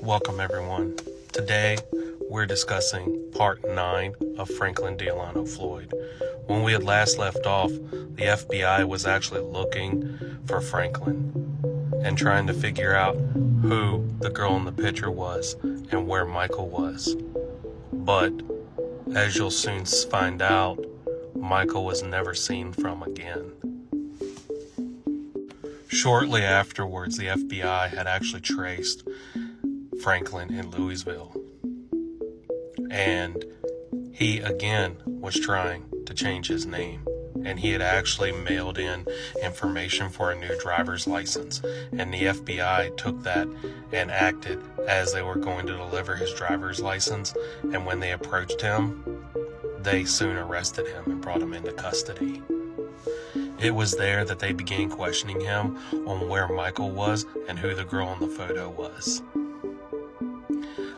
Welcome everyone. Today we're discussing part 9 of Franklin Delano Floyd. When we had last left off, the FBI was actually looking for Franklin and trying to figure out who the girl in the picture was and where Michael was. But as you'll soon find out, Michael was never seen from again. Shortly afterwards, the FBI had actually traced Franklin in Louisville, and he again was trying to change his name, and he had actually mailed in information for a new driver's license, and the FBI took that and acted as they were going to deliver his driver's license, and when they approached him, they soon arrested him and brought him into custody. It was there that they began questioning him on where Michael was and who the girl in the photo was.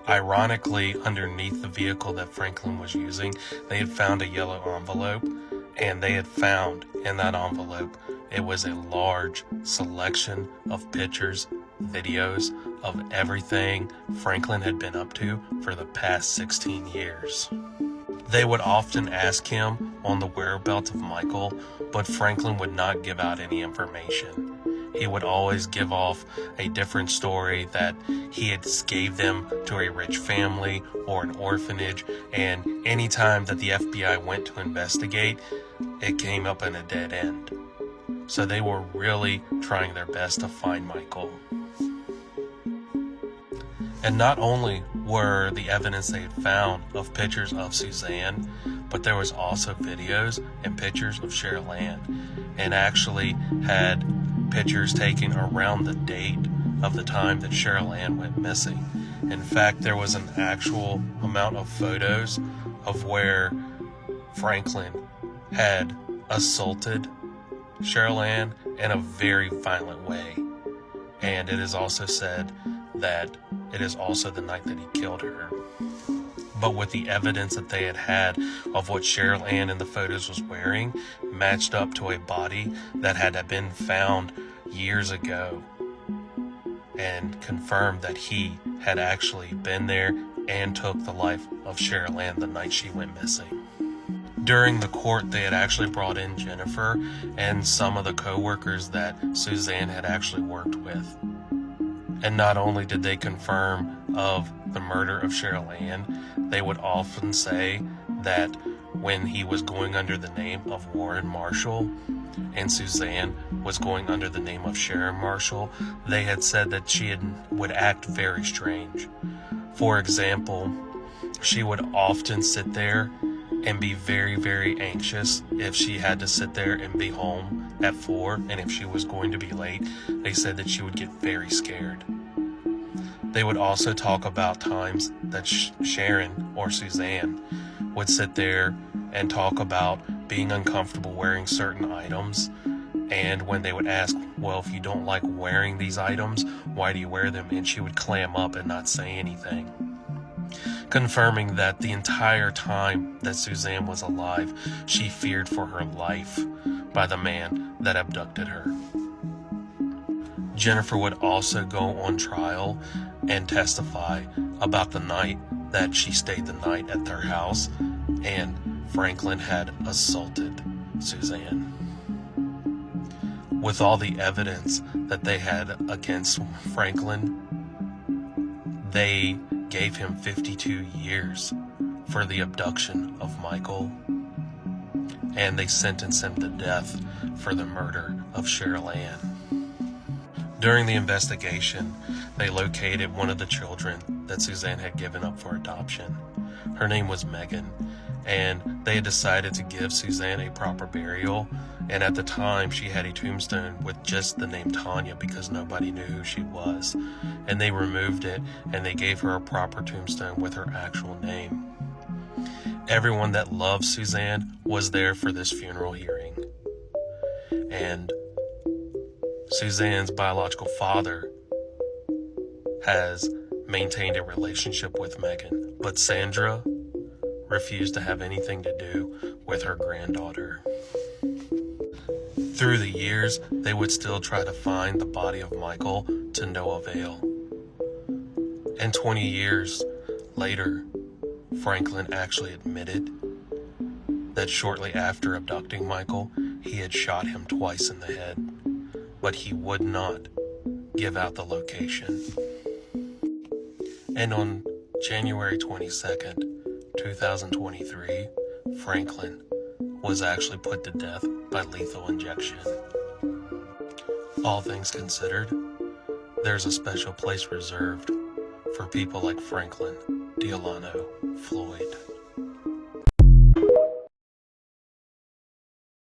Ironically, underneath the vehicle that Franklin was using, they had found a yellow envelope, and they had found in that envelope, it was a large selection of pictures, videos of everything Franklin had been up to for the past 16 years. They would often ask him on the whereabouts of Michael, but Franklin would not give out any information. He would always give off a different story that he had gave them to a rich family or an orphanage, and anytime that the FBI went to investigate, it came up in a dead end. So they were really trying their best to find Michael. And not only were the evidence they had found of pictures of Suzanne, but there was also videos and pictures of Cheryl Ann, and actually had pictures taken around the date of the time that Cheryl Ann went missing. In fact, there was an actual amount of photos of where Franklin had assaulted Cheryl Ann in a very violent way. And it is also said that it is also the night that he killed her. But with the evidence that they had of what Cheryl Ann in the photos was wearing matched up to a body that had been found years ago, and confirmed that he had actually been there and took the life of Cheryl Ann the night she went missing. During the court, they had actually brought in Jennifer and some of the co-workers that Suzanne had actually worked with. And not only did they confirm of the murder of Cheryl Ann, they would often say that when he was going under the name of Warren Marshall and Suzanne was going under the name of Sharon Marshall, they had said that she would act very strange. For example, she would often sit there and be very, very anxious if she had to sit there and be home at 4, and if she was going to be late, they said that she would get very scared. They would also talk about times that Sharon or Suzanne would sit there and talk about being uncomfortable wearing certain items, and when they would ask, well, if you don't like wearing these items, why do you wear them? And she would clam up and not say anything, confirming that the entire time that Suzanne was alive, she feared for her life by the man that abducted her. Jennifer would also go on trial and testify about the night that she stayed the night at their house and Franklin had assaulted Suzanne. With all the evidence that they had against Franklin, they gave him 52 years for the abduction of Michael, and they sentenced him to death for the murder of Cheryl Ann. During the investigation, they located one of the children that Suzanne had given up for adoption. Her name was Megan, and they had decided to give Suzanne a proper burial, and at the time she had a tombstone with just the name Tanya because nobody knew who she was, and they removed it and they gave her a proper tombstone with her actual name. Everyone that loved Suzanne was there for this funeral hearing, and Suzanne's biological father has maintained a relationship with Megan, but Sandra refused to have anything to do with her granddaughter. Through the years, they would still try to find the body of Michael to no avail. And 20 years later, Franklin actually admitted that shortly after abducting Michael, he had shot him twice in the head, but he would not give out the location. And on January 22nd, 2023, Franklin was actually put to death by lethal injection. All things considered, there's a special place reserved for people like Franklin, Delano, Floyd.